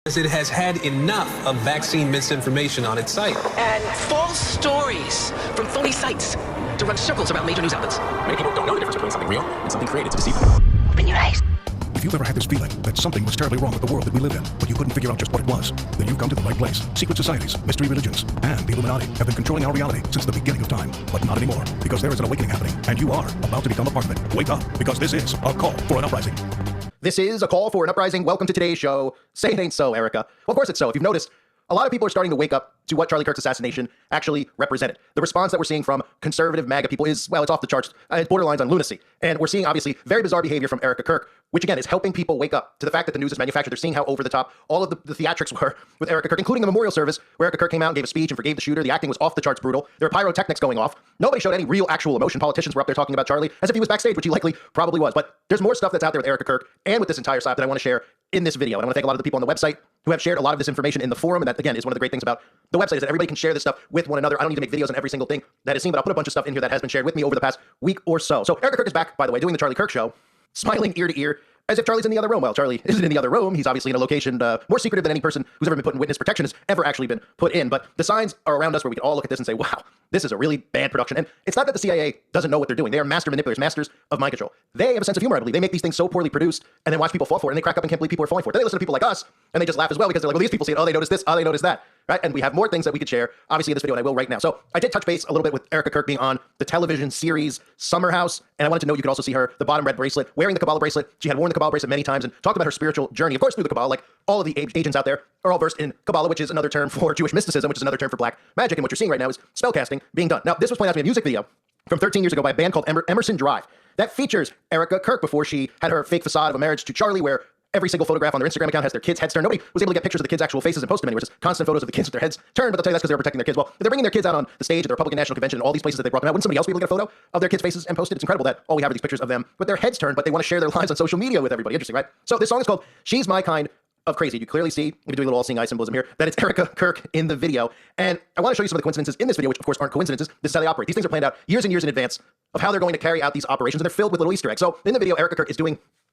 As it has had enough of vaccine misinformation on its site. And false stories from phony sites to run circles around major news outlets. Many people don't know the difference between something real and something created to deceive them. Open your eyes. If you've ever had this feeling that something was terribly wrong with the world that we live in, but you couldn't figure out just what it was, then you've come to the right place. Secret societies, mystery religions, and the Illuminati have been controlling our reality since the beginning of time. But not anymore, because there is an awakening happening, and you are about to become a part of it. Wake up, because this is a call for an uprising. This is a call for an uprising. Welcome to today's show. Say it ain't so, Erica. Well, of course it's so. If you've noticed, a lot of people are starting to wake up to what Charlie Kirk's assassination actually represented. The response that we're seeing from conservative MAGA people is, well, it's off the charts. It borderlines on lunacy. And we're seeing, obviously, very bizarre behavior from Erica Kirk, which, again, is helping people wake up to the fact that the news is manufactured. They're seeing how over the top all of the theatrics were with Erica Kirk, including the memorial service where Erica Kirk came out and gave a speech and forgave the shooter. The acting was off the charts brutal. There were pyrotechnics going off. Nobody showed any real actual emotion. Politicians were up there talking about Charlie as if he was backstage, which he likely probably was. But there's more stuff that's out there with Erica Kirk and with this entire side that I want to share in this video. And I want to thank a lot of the people on the website who have shared a lot of this information in the forum. And that, again, is one of the great things about the website is that everybody can share this stuff with one another. I don't need to make videos on every single thing that is seen, but I'll put a bunch of stuff in here that has been shared with me over the past week or so. So Erica Kirk is back, by the way, doing the Charlie Kirk show, smiling ear to ear, as if Charlie's in the other room. Well, Charlie isn't in the other room. He's obviously in a location more secretive than any person who's ever been put in witness protection has ever actually been put in. But the signs are around us where we can all look at this and say, wow, this is a really bad production. And it's not that the CIA doesn't know what they're doing. They are master manipulators, masters of mind control. They have a sense of humor, I believe. They make these things so poorly produced and then watch people fall for it. And they crack up and can't believe people are falling for it. Then they listen to people like us and they just laugh as well because they're like, well, these people see it. Oh, they noticed this. Oh, they noticed that. Right? And we have more things that we could share, obviously, in this video, and I will right now. So I did touch base a little bit with Erica Kirk being on the television series Summer House, and I wanted to note you could also see her, the bottom red bracelet, wearing the Kabbalah bracelet. She had worn the Kabbalah bracelet many times and talked about her spiritual journey, of course, through the Kabbalah. Like all of the agents out there are all versed in Kabbalah, which is another term for Jewish mysticism, which is another term for black magic, and what you're seeing right now is spellcasting being done. Now, this was pointed out to me in a music video from 13 years ago by a band called Emerson Drive that features Erica Kirk before she had her fake facade of a marriage to Charlie, where every single photograph on their Instagram account has their kids' heads turned. Nobody was able to get pictures of the kids' actual faces and post them anywhere. Just constant photos of the kids with their heads turned, but they'll tell you that's because they were protecting their kids. Well, if they're bringing their kids out on the stage at the Republican National Convention and all these places that they brought them out, wouldn't somebody else be able to get a photo of their kids' faces and post it? It's incredible that all we have are these pictures of them with their heads turned, but they want to share their lives on social media with everybody. Interesting, right? So this song is called She's My Kind of Crazy. You clearly see, I'm doing a little all-seeing eye symbolism here, that it's Erica Kirk in the video. And I want to show you some of the coincidences in this video, which of course aren't coincidences. This is how they operate. These things are planned out years and years in advance of how they're going to carry out these operations, and they're filled with little Easter eggs. So in the video, Erica Kirk is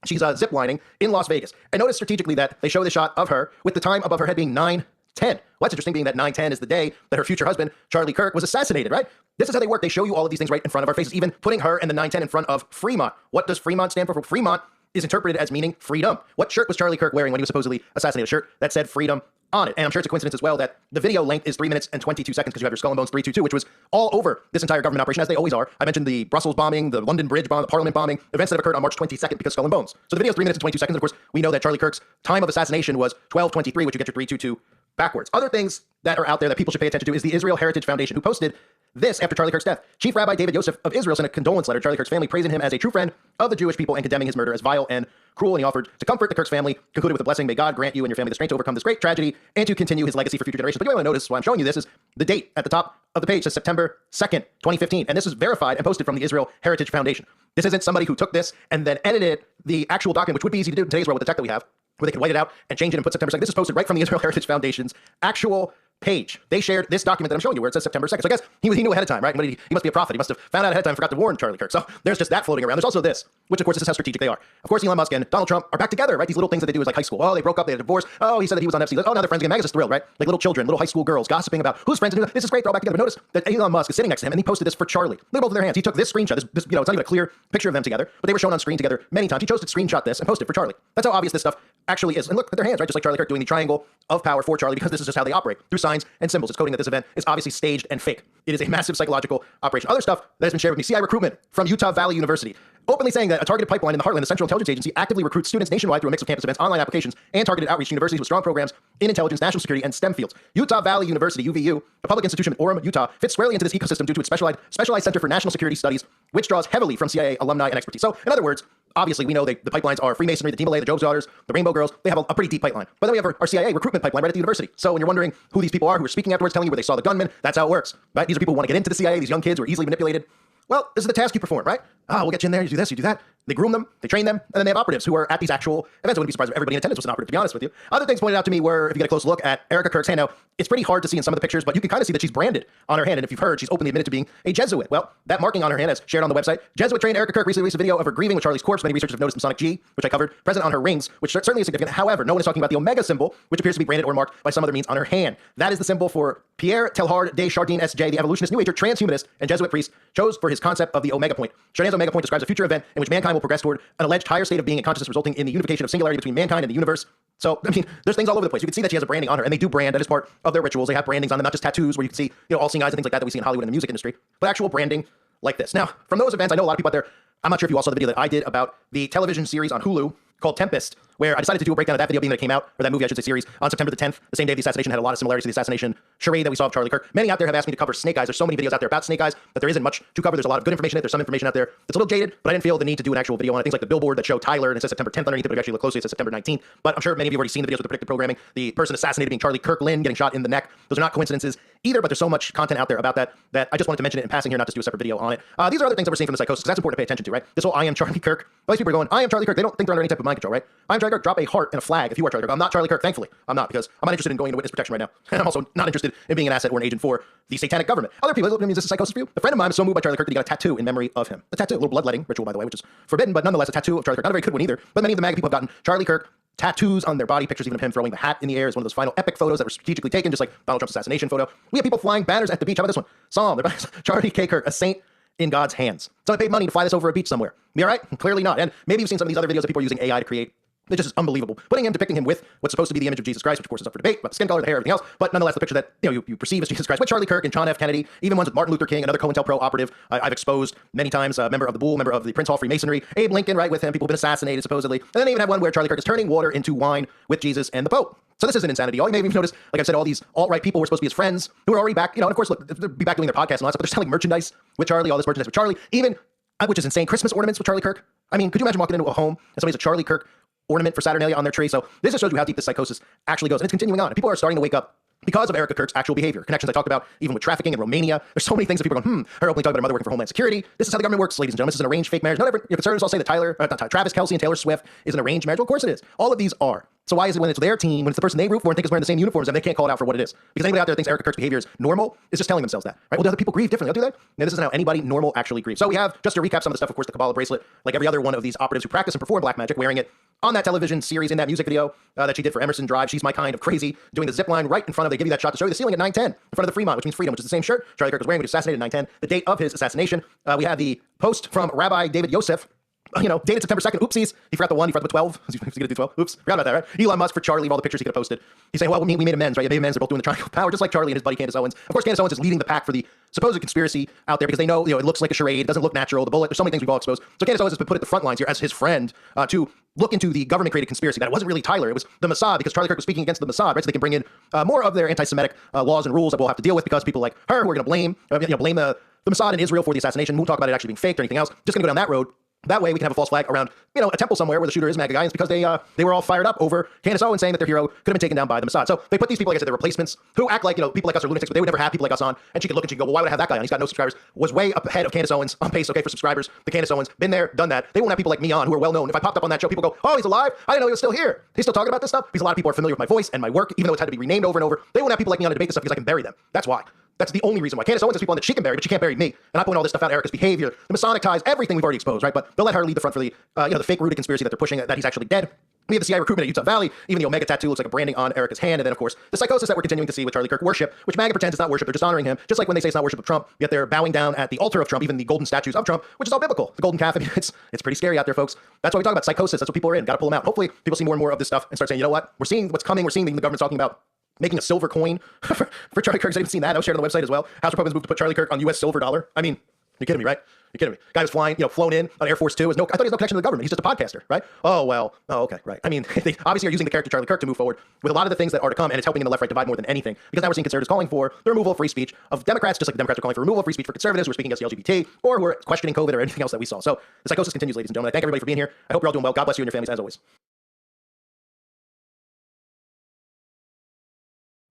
she's zip lining in Las Vegas. And notice strategically that they show the shot of her with the time above her head being 9:10. Well, that's interesting, being that 9:10 is the day that her future husband, Charlie Kirk, was assassinated, right? This is how they work. They show you all of these things right in front of our faces, even putting her and the 9:10 in front of Fremont. What does Fremont stand for? Fremont is interpreted as meaning freedom. What shirt was Charlie Kirk wearing when he was supposedly assassinated? A shirt that said freedom on it. And I'm sure it's a coincidence as well that the video length is 3 minutes and 22 seconds because you have your Skull and Bones 322, which was all over this entire government operation, as they always are. I mentioned the Brussels bombing, the London Bridge bomb, the Parliament bombing, events that have occurred on March 22nd because Skull and Bones. So the video is 3 minutes and 22 seconds. Of course, we know that Charlie Kirk's time of assassination was 12:23, which you get your 322 backwards. Other things that are out there that people should pay attention to is the Israel Heritage Foundation, who posted this after Charlie Kirk's death. Chief Rabbi David Yosef of Israel sent a condolence letter to Charlie Kirk's family, praising him as a true friend of the Jewish people and condemning his murder as vile and cruel. And he offered to comfort the Kirk's family, concluded with a blessing: may God grant you and your family the strength to overcome this great tragedy and to continue his legacy for future generations. But you might want to notice why I'm showing you this is the date at the top of the page says September 2nd, 2015. And this is verified and posted from the Israel Heritage Foundation. This isn't somebody who took this and then edited the actual document, which would be easy to do in today's world with the tech that we have, where they can white it out and change it and put September 2nd. This is posted right from the Israel Heritage Foundation's actual page. They shared this document that I'm showing you where it says September 2nd. So I guess he knew ahead of time, right? He must be a prophet. He must have found out ahead of time, forgot to warn Charlie Kirk. So there's just that floating around. There's also this, which of course this is how strategic they are. Of course, Elon Musk and Donald Trump are back together, right? These little things that they do is like high school. Oh, they broke up, they had a divorce. Oh, he said that he was on FC. Oh, now they're friends again. MAGA's just thrilled, right? Like little children, little high school girls gossiping about who's friends and who. This is great, they're all back together. But notice that Elon Musk is sitting next to him and he posted this for Charlie. Look at both of their hands. He took this screenshot. This it's not even a clear picture of them together, but they were shown on screen together many times. He chose to screenshot this and post it for Charlie. That's how obvious this stuff actually is. And look at their hands, right? Just like Charlie Kirk doing the triangle of power for Charlie, because this is just how they operate through signs and symbols. It's coding that this event is obviously staged and fake. It is a massive psychological operation. Other stuff that has been shared with me: CI recruitment from Utah Valley University, openly saying that a targeted pipeline in the heartland, the Central Intelligence Agency, actively recruits students nationwide through a mix of campus events, online applications, and targeted outreach to universities with strong programs in intelligence, national security, and STEM fields. Utah Valley University, UVU, a public institution in Orem, Utah, fits squarely into this ecosystem due to its specialized Center for National Security Studies, which draws heavily from CIA alumni and expertise. So, in other words, obviously, we know the pipelines are Freemasonry, the Team LA, the Job's Daughters, the Rainbow Girls. They have a pretty deep pipeline. But then we have our CIA recruitment pipeline right at the university. So when you're wondering who these people are, who are speaking afterwards, telling you where they saw the gunman, that's how it works, right? These are people who want to get into the CIA, these young kids who are easily manipulated. Well, this is the task you perform, right? We'll get you in there, you do this, you do that. They groom them, they train them, and then they have operatives who are at these actual events. I wouldn't be surprised if everybody in attendance was an operative, to be honest with you. Other things pointed out to me were, if you get a close look at Erica Kirk's hand, now, it's pretty hard to see in some of the pictures, but you can kind of see that she's branded on her hand, and if you've heard, she's openly admitted to being a Jesuit. Well, that marking on her hand, as shared on the website, Jesuit-trained Erica Kirk recently released a video of her grieving with Charlie's corpse. Many researchers have noticed Masonic G, which I covered, present on her rings, which certainly is significant. However, no one is talking about the Omega symbol, which appears to be branded or marked by some other means on her hand. That is the symbol for Pierre Teilhard de Chardin, S.J., the evolutionist, New Ager, transhumanist, and Jesuit priest, chose for his concept of the Omega Point. Chardin's Omega Point describes a future event in which mankind will progress toward an alleged higher state of being and consciousness, resulting in the unification of singularity between mankind and the universe. So, I mean, there's things all over the place. You can see that she has a branding on her, and they do brand. That is part of their rituals. They have brandings on them, not just tattoos, where you can see, all-seeing eyes and things like that we see in Hollywood and the music industry, but actual branding like this. Now, from those events, I know a lot of people out there, I'm not sure if you all saw the video that I did about the television series on Hulu called Tempest, where I decided to do a breakdown of that video being that it came out, or that movie, I should say, series, on September the 10th, the same day of the assassination. Had a lot of similarities to the assassination charade that we saw of Charlie Kirk. Many out there have asked me to cover Snake Eyes. There's so many videos out there about Snake Eyes that there isn't much to cover. There's a lot of good information. There's some information out there that's a little jaded, but I didn't feel the need to do an actual video on it. Things like the billboard that show Tyler, and it says September 10th underneath it, but if you actually look closely, it says September 19th. But I'm sure many of you have already seen the videos with the predicted programming. The person assassinated being Charlie Kirk Lynn, getting shot in the neck. Those are not coincidences either, but there's so much content out there about that I just wanted to mention it in passing here, not just do a separate video on it. These are other things that we're seeing from the psychosis, because that's important to pay attention to, right? This whole I am Charlie Kirk. All these people are going, I am Charlie Kirk. They don't think they're under any type of mind control, right? I am Charlie Kirk. Drop a heart and a flag if you are Charlie Kirk. I'm not Charlie Kirk, thankfully. I'm not, because I'm not interested in going into witness protection right now. And I'm also not interested in being an asset or an agent for the satanic government. Other people, I mean, is this a psychosis for you? A friend of mine was so moved by Charlie Kirk that he got a tattoo in memory of him. A tattoo, a little bloodletting ritual, by the way, which is forbidden, but nonetheless a tattoo of Charlie Kirk. Not a very good one either, but many of the MAGA people have gotten Charlie Kirk tattoos on their body, pictures even of him throwing the hat in the air is one of those final epic photos that were strategically taken, just like Donald Trump's assassination photo. We have people flying banners at the beach. How about this one? Psalm, Charlie K. Kirk, a saint in God's hands. Someone paid money to fly this over a beach somewhere. Be all right? Clearly not. And maybe you've seen some of these other videos that people are using AI to create. It just is unbelievable. Depicting him with what's supposed to be the image of Jesus Christ, which of course is up for debate, but the skin color, the hair, everything else. But nonetheless, the picture that you perceive as Jesus Christ with Charlie Kirk and John F. Kennedy, even ones with Martin Luther King, another COINTELPRO operative I've exposed many times, member of the Bull, member of the Prince Hall Freemasonry, Abe Lincoln, right, with him. People have been assassinated supposedly. And then they even have one where Charlie Kirk is turning water into wine with Jesus and the Pope. So this is an insanity. All you may have even noticed, like I said, all these alt-right people were supposed to be his friends who are already back, and of course, look, they'll be back doing their podcasts and all that stuff, but they're selling merchandise with Charlie, all this merchandise with Charlie, even, which is insane, Christmas ornaments with Charlie Kirk. I mean, could you imagine walking into a home and somebody has a Charlie Kirk ornament for Saturnalia on their tree? So this just shows you how deep this psychosis actually goes. And it's continuing on. And people are starting to wake up because of Erica Kirk's actual behavior. Connections I talked about, even with trafficking in Romania. There's so many things that people are going, her openly talking about her mother working for Homeland Security. This is how the government works, ladies and gentlemen. This is an arranged fake marriage. Not every, your conservatives all say that Travis Kelce and Taylor Swift is an arranged marriage. Well, of course it is. All of these are. So why is it when it's their team, when it's the person they root for and think is wearing the same uniforms, and they can't call it out for what it is? Because anybody out there thinks Erica Kirk's behavior is normal is just telling themselves that, right? Well, do other people grieve differently? Do they? Now, this isn't how anybody normal actually grieves. So we have, just to recap some of the stuff, of course, the Kabbalah bracelet, like every other one of these operatives who practice and perform black magic, wearing it on that television series, in that music video that she did for Emerson Drive. She's My Kind of Crazy, doing the zip line right in front of, they give you that shot to show you the ceiling at 9:10 in front of the Fremont, which means freedom, which is the same shirt Charlie Kirk was wearing when he was assassinated at 9:10, the date of his assassination. We have the post from Rabbi David Yosef, dated September 2nd. Oopsies. He forgot the 1. He forgot the 12. He's going to do 12. Oops. Forgot about that, right? Elon Musk for Charlie of all the pictures he could have posted. He's saying, well, we made amends, right? You made amends. They're both doing the triangle of power, just like Charlie and his buddy Candace Owens. Of course, Candace Owens is leading the pack for the supposed conspiracy out there because they know, it looks like a charade. It doesn't look natural. The bullet, there's so many things we've all exposed. So Candace Owens has been put at the front lines here as his friend to look into the government-created conspiracy. That it wasn't really Tyler. It was the Mossad, because Charlie Kirk was speaking against the Mossad, right? So they can bring in more of their anti-Semitic laws and rules that we'll have to deal with because people like her who are going to blame the Mossad and Israel for the assassination. We'll talk about it actually being faked or anything else. Just going to go down that road. That way we can have a false flag around, a temple somewhere where the shooter is MAGA guy. It's because they were all fired up over Candace Owens saying that their hero could have been taken down by the Mossad. So they put these people, like I said, they're replacements who act like, people like us are lunatics, but they would never have people like us on. And she could look and she could go, well, why would I have that guy on? He's got no subscribers. Was way up ahead of Candace Owens on pace, okay, for subscribers. The Candace Owens, been there, done that. They won't have people like me on who are well known. If I popped up on that show, people go, oh, he's alive. I didn't know he was still here. He's still talking about this stuff. Because a lot of people are familiar with my voice and my work, even though it's had to be renamed over and over. They won't have people like me on to debate this stuff because I can bury them. That's why. That's the only reason why. Candace Owens has people on that she can bury, but she can't bury me. And I point all this stuff out, Erica's behavior, the Masonic ties, everything we've already exposed, right? But they'll let her lead the front for the, the fake rooted conspiracy that they're pushing, that he's actually dead. We have the CIA recruitment at Utah Valley. Even the Omega tattoo looks like a branding on Erica's hand. And then, of course, the psychosis that we're continuing to see with Charlie Kirk worship, which MAGA pretends is not worship. They're just honoring him. Just like when they say it's not worship of Trump, yet they're bowing down at the altar of Trump, even the golden statues of Trump, which is all biblical. The golden calf, I mean, it's pretty scary out there, folks. That's why we talk about psychosis. That's what people are in. Got to pull them out. Hopefully, people see more and more of this stuff and start saying, you know what? We're seeing what's coming. We're seeing the government's talking about making a silver coin for Charlie Kirk. I've even seen that. That was shared on the website as well. House Republicans moved to put Charlie Kirk on U.S. silver dollar. I mean, you're kidding me, right? You're kidding me. Guy was flying, flown in on Air Force Two. I thought he has no connection to the government. He's just a podcaster, right? Oh, well. Oh, okay, right. I mean, they obviously are using the character Charlie Kirk to move forward with a lot of the things that are to come, and it's helping in the left-right divide more than anything. Because now we're seeing conservatives calling for the removal of free speech of Democrats, just like the Democrats are calling for removal of free speech for conservatives who are speaking against the LGBT or who are questioning COVID or anything else that we saw. So the psychosis continues, ladies and gentlemen. I thank everybody for being here. I hope you're all doing well. God bless you and your families as always.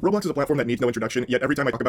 Roblox is a platform that needs no introduction, yet every time I talk about